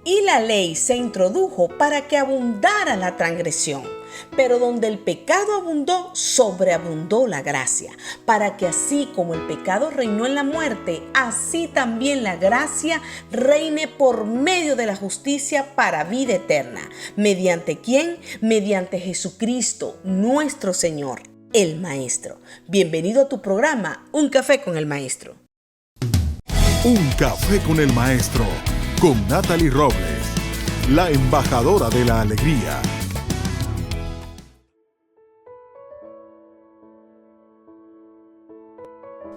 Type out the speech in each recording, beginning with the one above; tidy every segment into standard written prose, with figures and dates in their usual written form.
Y la ley se introdujo para que abundara la transgresión. Pero donde el pecado abundó, sobreabundó la gracia, para que así como el pecado reinó en la muerte, así también la gracia reine por medio de la justicia para vida eterna. ¿Mediante quién? Mediante Jesucristo, nuestro Señor, el Maestro. Bienvenido a tu programa, Un Café con el Maestro. Un Café con el Maestro, con Natalie Robles, la embajadora de la alegría.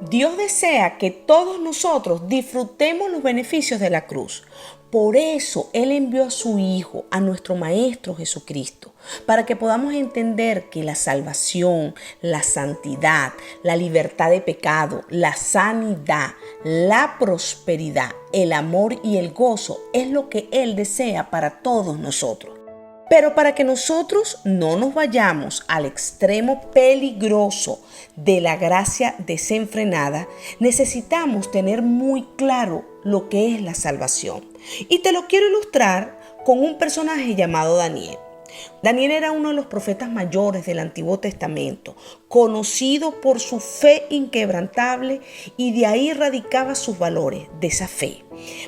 Dios desea que todos nosotros disfrutemos los beneficios de la cruz. Por eso Él envió a su Hijo, a nuestro Maestro Jesucristo, para que podamos entender que la salvación, la santidad, la libertad de pecado, la sanidad, la prosperidad, el amor y el gozo es lo que Él desea para todos nosotros. Pero para que nosotros no nos vayamos al extremo peligroso de la gracia desenfrenada, necesitamos tener muy claro lo que es la salvación. Y te lo quiero ilustrar con un personaje llamado Daniel. Daniel era uno de los profetas mayores del Antiguo Testamento, conocido por su fe inquebrantable, y de ahí radicaba sus valores, de esa fe.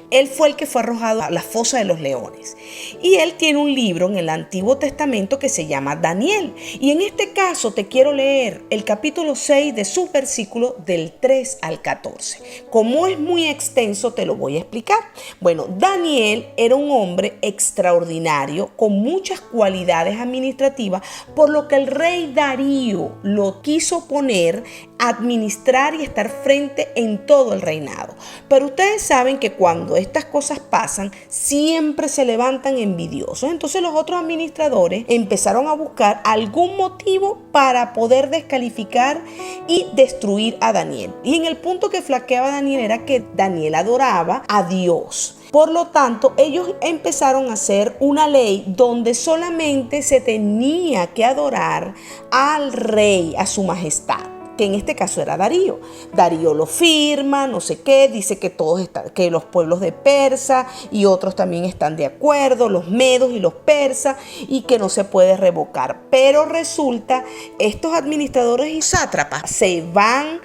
Él fue el que fue arrojado a la fosa de los leones. Y él tiene un libro en el Antiguo Testamento que se llama Daniel. Y en este caso te quiero leer el capítulo 6 de sus versículos del 3 al 14. Como es muy extenso, te lo voy a explicar. Bueno, Daniel era un hombre extraordinario con muchas cualidades administrativas, por lo que el rey Darío lo quiso poner a administrar y estar frente en todo el reinado. Pero ustedes saben que cuando estas cosas pasan, siempre se levantan envidiosos. Entonces los otros administradores empezaron a buscar algún motivo para poder descalificar y destruir a Daniel. Y en el punto que flaqueaba Daniel era que Daniel adoraba a Dios. Por lo tanto, ellos empezaron a hacer una ley donde solamente se tenía que adorar al rey, a su majestad, que en este caso era Darío. Darío lo firma, no sé qué, dice que todos están, que los pueblos de Persa y otros también están de acuerdo, los medos y los persas, y que no se puede revocar. Pero resulta, estos administradores y sátrapas se van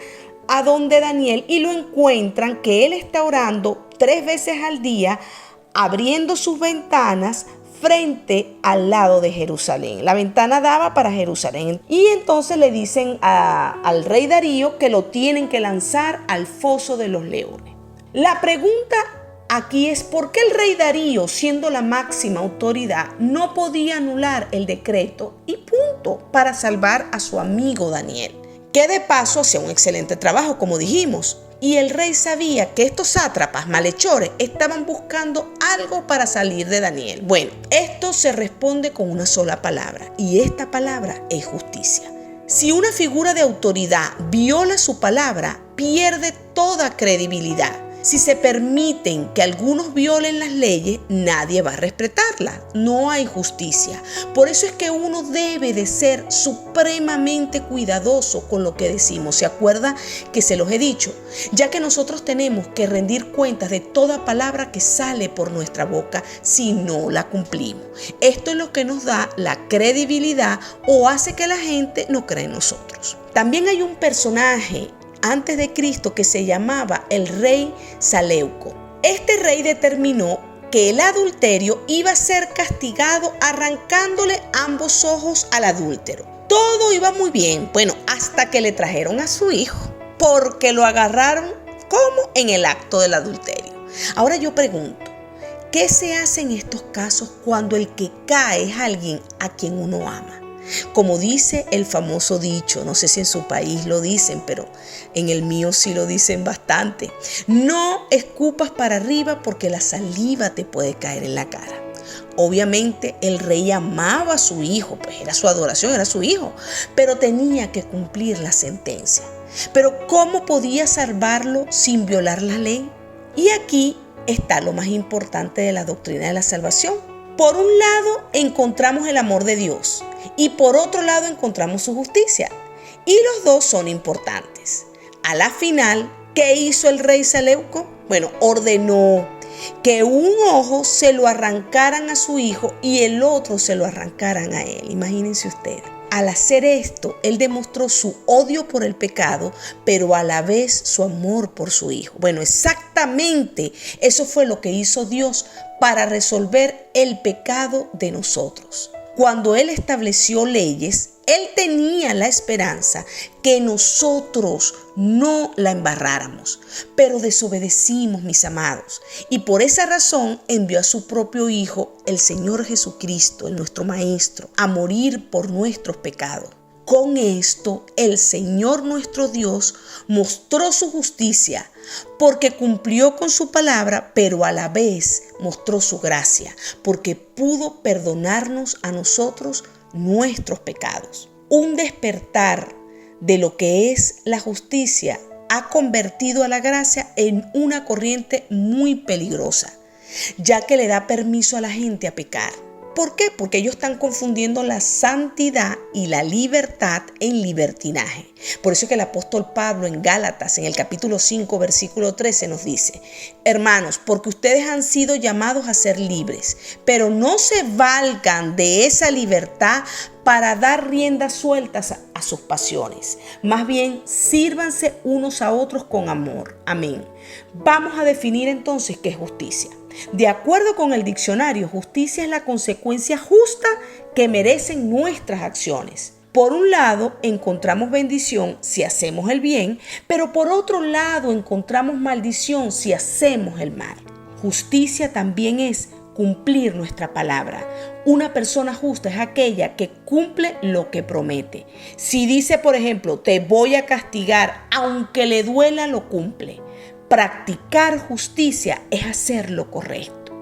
a donde Daniel y lo encuentran que él está orando 3 veces al día, abriendo sus ventanas frente al lado de Jerusalén. La ventana daba para Jerusalén. Y entonces le dicen al rey Darío que lo tienen que lanzar al foso de los leones. La pregunta aquí es ¿por qué el rey Darío, siendo la máxima autoridad, no podía anular el decreto y punto para salvar a su amigo Daniel? Que de paso hacía un excelente trabajo, como dijimos. Y el rey sabía que estos sátrapas malhechores estaban buscando algo para salir de Daniel. Bueno, esto se responde con una sola palabra, y esta palabra es justicia. Si una figura de autoridad viola su palabra, pierde toda credibilidad. Si se permiten que algunos violen las leyes, nadie va a respetarlas. No hay justicia. Por eso es que uno debe de ser supremamente cuidadoso con lo que decimos. ¿Se acuerda que se los he dicho? Ya que nosotros tenemos que rendir cuentas de toda palabra que sale por nuestra boca si no la cumplimos. Esto es lo que nos da la credibilidad o hace que la gente no crea en nosotros. También hay un personaje antes de Cristo que se llamaba el rey Seleuco. Este rey determinó que el adulterio iba a ser castigado arrancándole ambos ojos al adúltero. Todo iba muy bien, bueno, hasta que le trajeron a su hijo, porque lo agarraron como en el acto del adulterio. Ahora yo pregunto, ¿qué se hace en estos casos cuando el que cae es alguien a quien uno ama? Como dice el famoso dicho, no sé si en su país lo dicen, pero en el mío sí lo dicen bastante: no escupas para arriba porque la saliva te puede caer en la cara. Obviamente el rey amaba a su hijo, pues era su adoración, era su hijo, pero tenía que cumplir la sentencia. Pero ¿cómo podía salvarlo sin violar la ley? Y aquí está lo más importante de la doctrina de la salvación. Por un lado encontramos el amor de Dios y por otro lado encontramos su justicia. Y los dos son importantes. A la final, ¿qué hizo el rey Seleuco? Bueno, ordenó que un ojo se lo arrancaran a su hijo y el otro se lo arrancaran a él. Imagínense ustedes. Al hacer esto, él demostró su odio por el pecado, pero a la vez su amor por su hijo. Bueno, exactamente eso fue lo que hizo Dios para resolver el pecado de nosotros. Cuando Él estableció leyes, Él tenía la esperanza que nosotros no la embarráramos, pero desobedecimos, mis amados. Y por esa razón envió a su propio Hijo, el Señor Jesucristo, nuestro Maestro, a morir por nuestros pecados. Con esto, el Señor nuestro Dios mostró su justicia porque cumplió con su palabra, pero a la vez mostró su gracia porque pudo perdonarnos a nosotros nuestros pecados. Un despertar de lo que es la justicia ha convertido a la gracia en una corriente muy peligrosa, ya que le da permiso a la gente a pecar. ¿Por qué? Porque ellos están confundiendo la santidad y la libertad en libertinaje. Por eso es que el apóstol Pablo en Gálatas, en el capítulo 5, versículo 13, nos dice: hermanos, porque ustedes han sido llamados a ser libres, pero no se valgan de esa libertad para dar riendas sueltas a sus pasiones. Más bien, sírvanse unos a otros con amor. Amén. Vamos a definir entonces qué es justicia. De acuerdo con el diccionario, justicia es la consecuencia justa que merecen nuestras acciones. Por un lado, encontramos bendición si hacemos el bien, pero por otro lado encontramos maldición si hacemos el mal. Justicia también es cumplir nuestra palabra. Una persona justa es aquella que cumple lo que promete. Si dice, por ejemplo, te voy a castigar, aunque le duela, lo cumple. Practicar justicia es hacer lo correcto.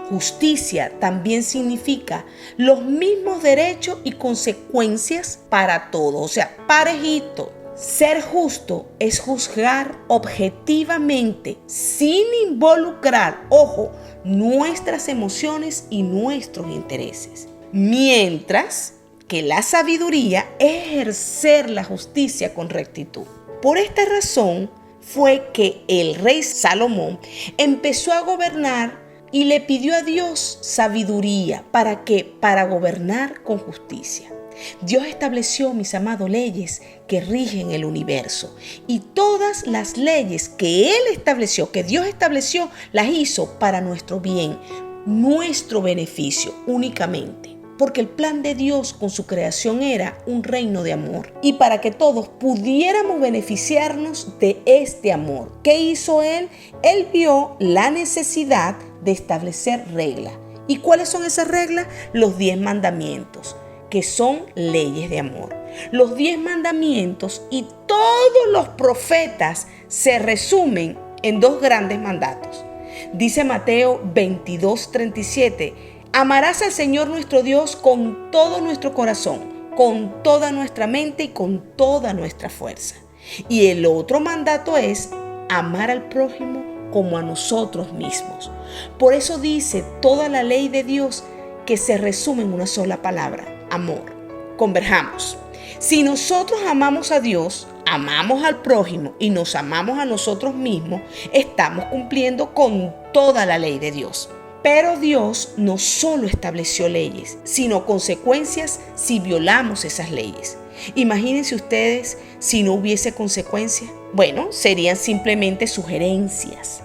Justicia también significa los mismos derechos y consecuencias para todos, o sea, parejito. Ser justo es juzgar objetivamente sin involucrar, ojo, nuestras emociones y nuestros intereses. Mientras que la sabiduría es ejercer la justicia con rectitud. Por esta razón fue que el rey Salomón empezó a gobernar y le pidió a Dios sabiduría. ¿Para qué? Para gobernar con justicia. Dios estableció, mis amados, leyes que rigen el universo. Y todas las leyes que Él estableció, que Dios estableció, las hizo para nuestro bien, nuestro beneficio únicamente. Porque el plan de Dios con su creación era un reino de amor. Y para que todos pudiéramos beneficiarnos de este amor, ¿qué hizo Él? Él vio la necesidad de establecer reglas. ¿Y cuáles son esas reglas? Los 10 mandamientos, que son leyes de amor. Los 10 mandamientos y todos los profetas se resumen en 2 grandes mandatos. Dice Mateo 22:37, amarás al Señor nuestro Dios con todo nuestro corazón, con toda nuestra mente y con toda nuestra fuerza. Y el otro mandato es amar al prójimo como a nosotros mismos. Por eso dice toda la ley de Dios que se resume en una sola palabra: amor. Converjamos. Si nosotros amamos a Dios, amamos al prójimo y nos amamos a nosotros mismos, estamos cumpliendo con toda la ley de Dios. Pero Dios no solo estableció leyes, sino consecuencias si violamos esas leyes. Imagínense ustedes si no hubiese consecuencias. Bueno, serían simplemente sugerencias.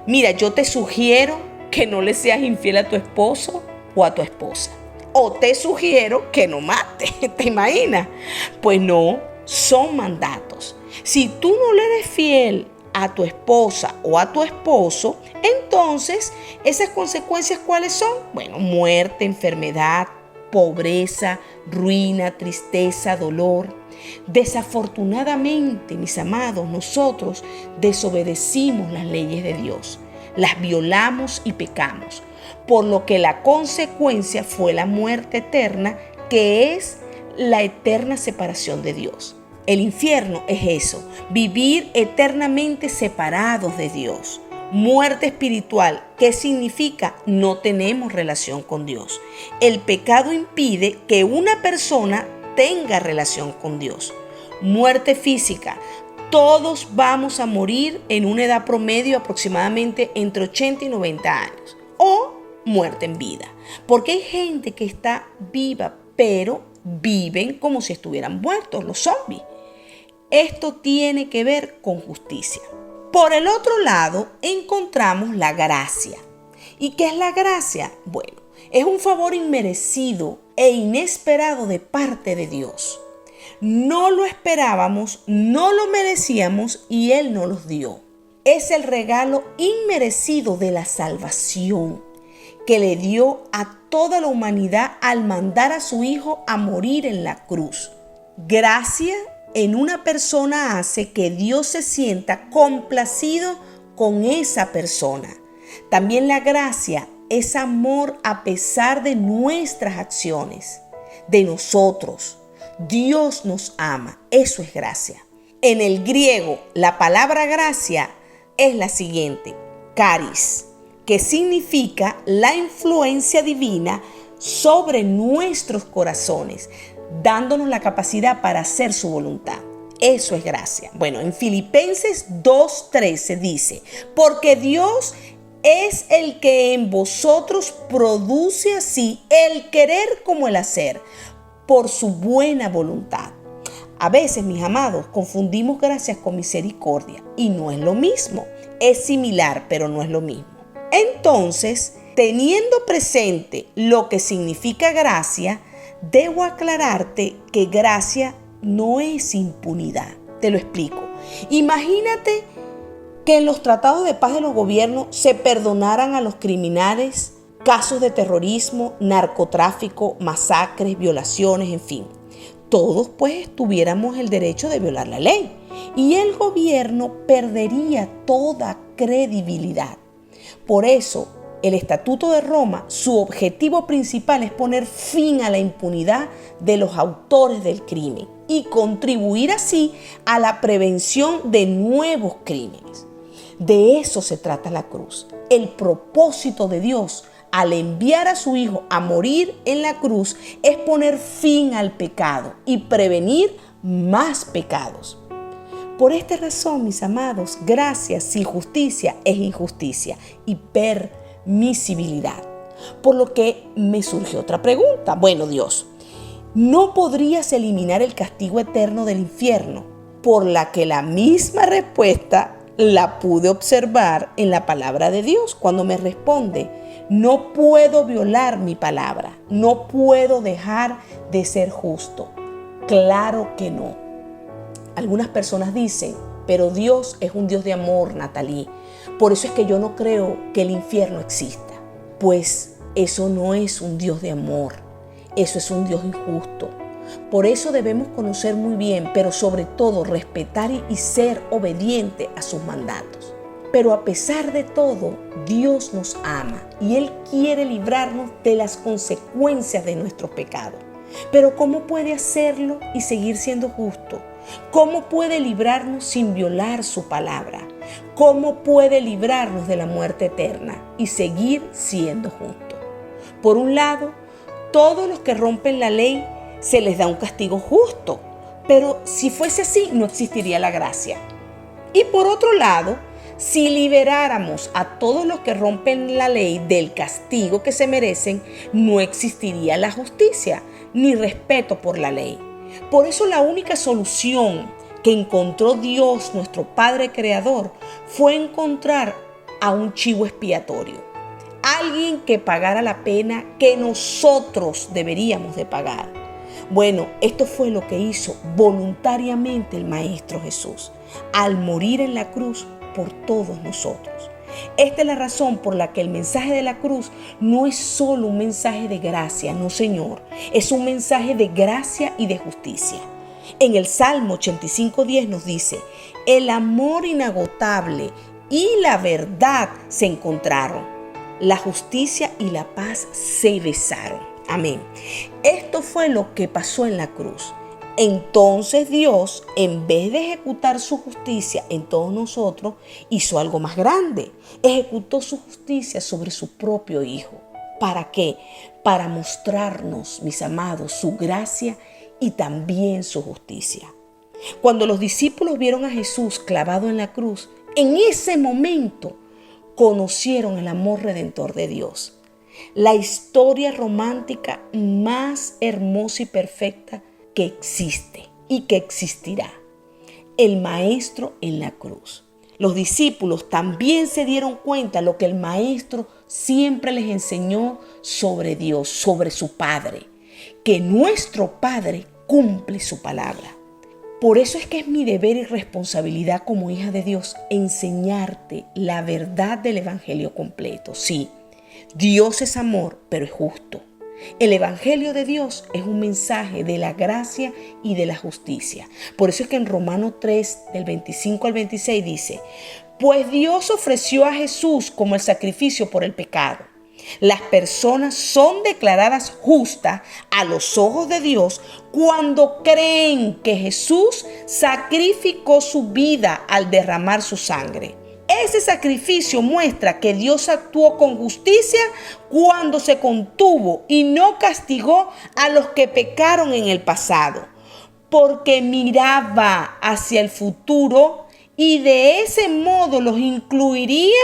Mira, yo te sugiero que no le seas infiel a tu esposo o a tu esposa. O te sugiero que no mates. ¿Te imaginas? Pues no, son mandatos. Si tú no le eres fiel a tu esposa o a tu esposo, entonces esas consecuencias, ¿cuáles son? Bueno, muerte, enfermedad, pobreza, ruina, tristeza, dolor. Desafortunadamente, mis amados, nosotros desobedecimos las leyes de Dios, las violamos y pecamos, por lo que la consecuencia fue la muerte eterna, que es la eterna separación de Dios. El infierno es eso, vivir eternamente separados de Dios. Muerte espiritual, ¿qué significa? No tenemos relación con Dios. El pecado impide que una persona tenga relación con Dios. Muerte física, Todos vamos a morir en una edad promedio aproximadamente entre 80 y 90 años o muerte en vida, porque hay gente que está viva, pero viven como si estuvieran muertos, los zombies. Esto tiene que ver con justicia. Por el otro lado, encontramos la gracia. ¿Y qué es la gracia? Bueno, es un favor inmerecido e inesperado de parte de Dios. No lo esperábamos, no lo merecíamos y Él nos los dio. Es el regalo inmerecido de la salvación que le dio a toda la humanidad al mandar a su Hijo a morir en la cruz. Gracia en una persona hace que Dios se sienta complacido con esa persona. También la gracia es amor a pesar de nuestras acciones, de nosotros. Dios nos ama, eso es gracia. En el griego, la palabra gracia es la siguiente, charis, que significa la influencia divina sobre nuestros corazones, dándonos la capacidad para hacer su voluntad. Eso es gracia. Bueno, en Filipenses 2:13 dice, porque Dios es el que en vosotros produce así el querer como el hacer, por su buena voluntad. A veces, mis amados, confundimos gracias con misericordia y no es lo mismo. Es similar, pero no es lo mismo. Entonces, teniendo presente lo que significa gracia, debo aclararte que gracia no es impunidad. Te lo explico. Imagínate que en los tratados de paz de los gobiernos se perdonaran a los criminales casos de terrorismo, narcotráfico, masacres, violaciones, en fin. Todos pues tuviéramos el derecho de violar la ley y el gobierno perdería toda credibilidad. Por eso, el Estatuto de Roma, su objetivo principal es poner fin a la impunidad de los autores del crimen y contribuir así a la prevención de nuevos crímenes. De eso se trata la cruz. El propósito de Dios al enviar a su Hijo a morir en la cruz es poner fin al pecado y prevenir más pecados. Por esta razón, mis amados, gracia sin justicia es injusticia y permisibilidad. Por lo que me surge otra pregunta. Bueno, Dios, ¿no podrías eliminar el castigo eterno del infierno? Por la que la misma respuesta la pude observar en la palabra de Dios cuando me responde, no puedo violar mi palabra, no puedo dejar de ser justo. Claro que no. Algunas personas dicen, pero Dios es un Dios de amor, Natalie. Por eso es que yo no creo que el infierno exista. Pues eso no es un Dios de amor, eso es un Dios injusto. Por eso debemos conocer muy bien, pero sobre todo respetar y ser obediente a sus mandatos. Pero a pesar de todo, Dios nos ama y Él quiere librarnos de las consecuencias de nuestros pecados. Pero ¿cómo puede hacerlo y seguir siendo justo? ¿Cómo puede librarnos sin violar su palabra? ¿Cómo puede librarnos de la muerte eterna y seguir siendo justo? Por un lado, todos los que rompen la ley se les da un castigo justo, pero si fuese así no existiría la gracia. Y por otro lado, si liberáramos a todos los que rompen la ley del castigo que se merecen, no existiría la justicia ni respeto por la ley. Por eso la única solución que encontró Dios, nuestro Padre Creador, fue encontrar a un chivo expiatorio. Alguien que pagara la pena que nosotros deberíamos de pagar. Bueno, esto fue lo que hizo voluntariamente el Maestro Jesús al morir en la cruz por todos nosotros. Esta es la razón por la que el mensaje de la cruz no es solo un mensaje de gracia, no Señor, es un mensaje de gracia y de justicia. En el Salmo 85:10 nos dice, el amor inagotable y la verdad se encontraron, la justicia y la paz se besaron. Amén. Esto fue lo que pasó en la cruz. Entonces Dios, en vez de ejecutar su justicia en todos nosotros, hizo algo más grande. Ejecutó su justicia sobre su propio Hijo. ¿Para qué? Para mostrarnos, mis amados, su gracia y también su justicia. Cuando los discípulos vieron a Jesús clavado en la cruz, en ese momento conocieron el amor redentor de Dios. La historia romántica más hermosa y perfecta que existe y que existirá. El Maestro en la cruz. Los discípulos también se dieron cuenta de lo que el Maestro siempre les enseñó sobre Dios, sobre su Padre, que nuestro Padre cumple su palabra. Por eso es que es mi deber y responsabilidad como hija de Dios enseñarte la verdad del Evangelio completo. Sí, Dios es amor, pero es justo. El Evangelio de Dios es un mensaje de la gracia y de la justicia. Por eso es que en Romanos 3, del 25 al 26 dice: pues Dios ofreció a Jesús como el sacrificio por el pecado. Las personas son declaradas justas a los ojos de Dios cuando creen que Jesús sacrificó su vida al derramar su sangre. Ese sacrificio muestra que Dios actuó con justicia cuando se contuvo y no castigó a los que pecaron en el pasado, porque miraba hacia el futuro y de ese modo los incluiría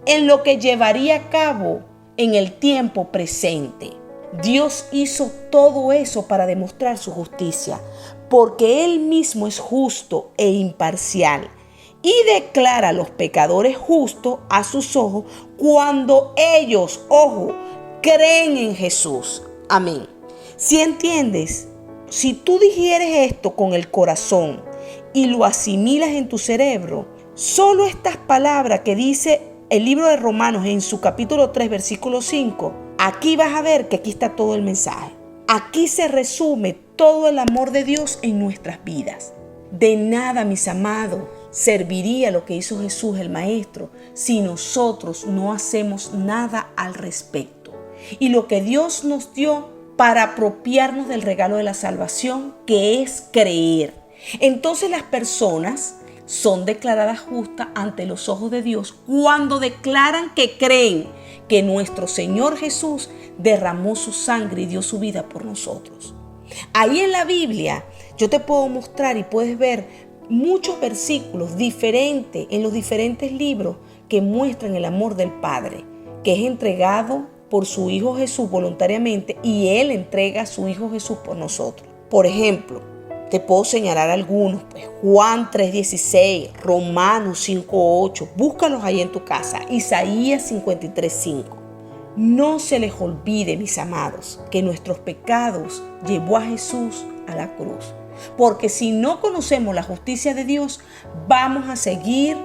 en lo que llevaría a cabo en el tiempo presente. Dios hizo todo eso para demostrar su justicia, porque Él mismo es justo e imparcial y declara a los pecadores justos a sus ojos cuando ellos, creen en Jesús. Amén. Si entiendes, si tú digieres esto con el corazón y lo asimilas en tu cerebro, solo estas palabras que dice el libro de Romanos en su capítulo 3, versículo 5, aquí vas a ver que aquí está todo el mensaje. Aquí se resume todo el amor de Dios en nuestras vidas. De nada, mis amados, serviría lo que hizo Jesús el Maestro si nosotros no hacemos nada al respecto. Y lo que Dios nos dio para apropiarnos del regalo de la salvación, que es creer. Entonces las personas son declaradas justas ante los ojos de Dios cuando declaran que creen que nuestro Señor Jesús derramó su sangre y dio su vida por nosotros. Ahí en la Biblia yo te puedo mostrar y puedes ver muchos versículos diferentes en los diferentes libros que muestran el amor del Padre, que es entregado por su Hijo Jesús voluntariamente, y Él entrega a su Hijo Jesús por nosotros. Por ejemplo, te puedo señalar algunos, Juan 3:16, Romanos 5:8, búscalos ahí en tu casa, Isaías 53:5. No se les olvide, mis amados, que nuestros pecados llevó a Jesús a la cruz. Porque si no conocemos la justicia de Dios, vamos a seguir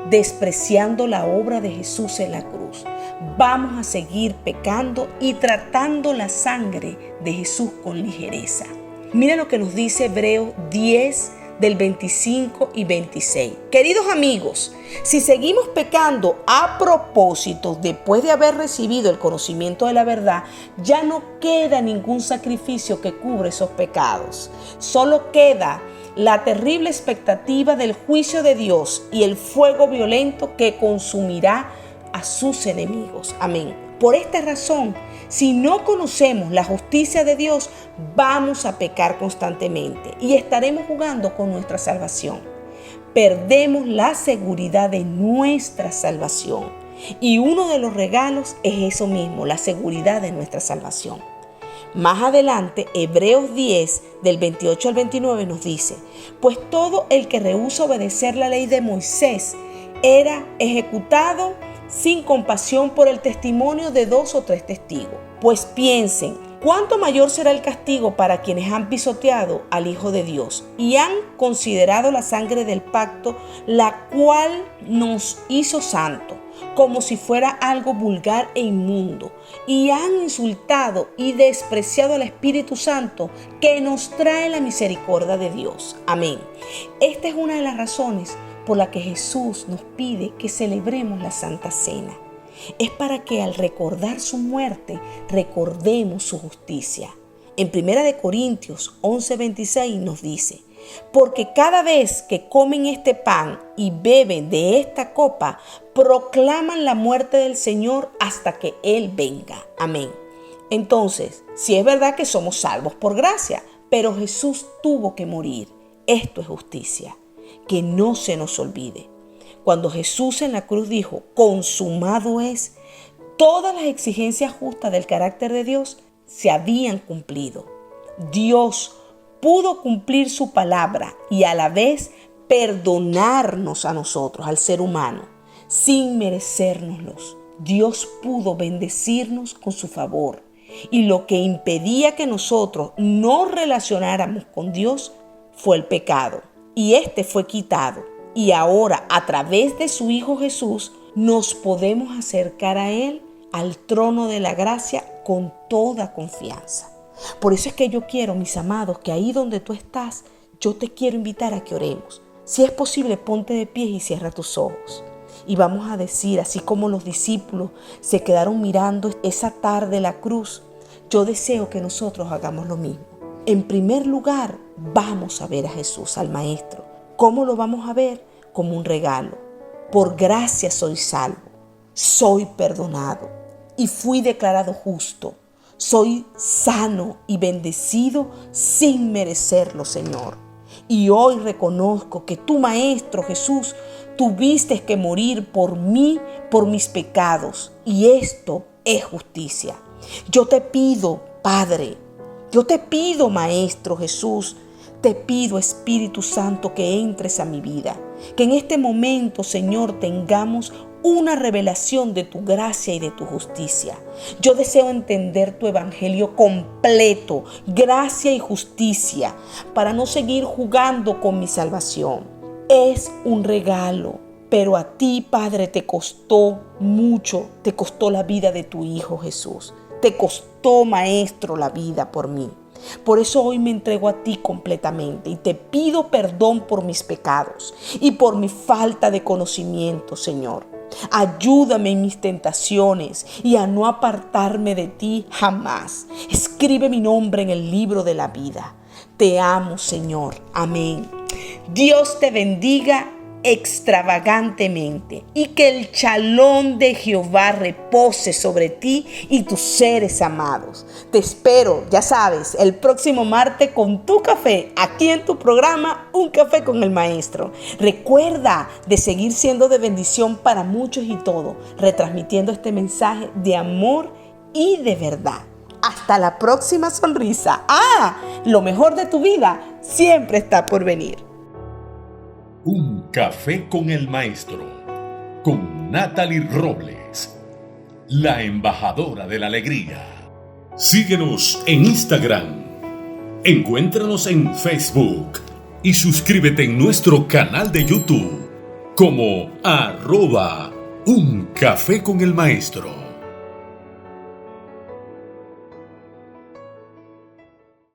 despreciando la obra de Jesús en la cruz. Vamos a seguir pecando y tratando la sangre de Jesús con ligereza. Mira lo que nos dice Hebreos 10, del 25 y 26. Queridos amigos, si seguimos pecando a propósito después de haber recibido el conocimiento de la verdad, ya no queda ningún sacrificio que cubra esos pecados. Solo queda la terrible expectativa del juicio de Dios y el fuego violento que consumirá a sus enemigos. Amén. Por esta razón, si no conocemos la justicia de Dios, vamos a pecar constantemente y estaremos jugando con nuestra salvación. Perdemos la seguridad de nuestra salvación. Y uno de los regalos es eso mismo, la seguridad de nuestra salvación. Más adelante, Hebreos 10, del 28 al 29 nos dice: pues todo el que rehúsa obedecer la ley de Moisés era ejecutado sin compasión por el testimonio de 2 o 3 testigos. Pues piensen, ¿cuánto mayor será el castigo para quienes han pisoteado al Hijo de Dios y han considerado la sangre del pacto, la cual nos hizo santo, como si fuera algo vulgar e inmundo, y han insultado y despreciado al Espíritu Santo que nos trae la misericordia de Dios? Amén. Esta es una de las razones por la que Jesús nos pide que celebremos la Santa Cena. Es para que al recordar su muerte, recordemos su justicia. En 1 Corintios 11:26 nos dice: porque cada vez que comen este pan y beben de esta copa, proclaman la muerte del Señor hasta que Él venga. Amén. Entonces, sí es verdad que somos salvos por gracia, pero Jesús tuvo que morir. Esto es justicia. Que no se nos olvide. Cuando Jesús en la cruz dijo, consumado es, todas las exigencias justas del carácter de Dios se habían cumplido. Dios pudo cumplir su palabra y a la vez perdonarnos a nosotros, al ser humano, sin merecérnoslos. Dios pudo bendecirnos con su favor. Y lo que impedía que nosotros nos relacionáramos con Dios fue el pecado. Y este fue quitado. Y ahora, a través de su Hijo Jesús, nos podemos acercar a Él, al trono de la gracia, con toda confianza. Por eso es que yo quiero, mis amados, que ahí donde tú estás, yo te quiero invitar a que oremos. Si es posible, ponte de pie y cierra tus ojos. Y vamos a decir, así como los discípulos se quedaron mirando esa tarde la cruz, yo deseo que nosotros hagamos lo mismo. En primer lugar, vamos a ver a Jesús, al Maestro. ¿Cómo lo vamos a ver? Como un regalo. Por gracia soy salvo, soy perdonado y fui declarado justo. Soy sano y bendecido sin merecerlo, Señor. Y hoy reconozco que tu Maestro Jesús, tuviste que morir por mí, por mis pecados. Y esto es justicia. Yo te pido, Padre, yo te pido, Maestro Jesús, te pido, Espíritu Santo, que entres a mi vida. Que en este momento, Señor, tengamos una revelación de tu gracia y de tu justicia. Yo deseo entender tu evangelio completo, gracia y justicia, para no seguir jugando con mi salvación. Es un regalo, pero a ti, Padre, te costó mucho, te costó la vida de tu Hijo Jesús. Te costó, Maestro, la vida por mí. Por eso hoy me entrego a ti completamente y te pido perdón por mis pecados y por mi falta de conocimiento, Señor. Ayúdame en mis tentaciones y a no apartarme de ti jamás. Escribe mi nombre en el libro de la vida. Te amo, Señor. Amén. Dios te bendiga extravagantemente y que el shalom de Jehová repose sobre ti y tus seres amados. Te espero, ya sabes, el próximo martes con tu café, aquí en tu programa Un Café con el Maestro. Recuerda de seguir siendo de bendición para muchos y todo, retransmitiendo este mensaje de amor y de verdad. Hasta la próxima sonrisa. Lo mejor de tu vida siempre está por venir. Un Café con el Maestro, con Natalie Robles, la embajadora de la alegría. Síguenos en Instagram, encuéntranos en Facebook y suscríbete en nuestro canal de YouTube como @Un Café con el Maestro.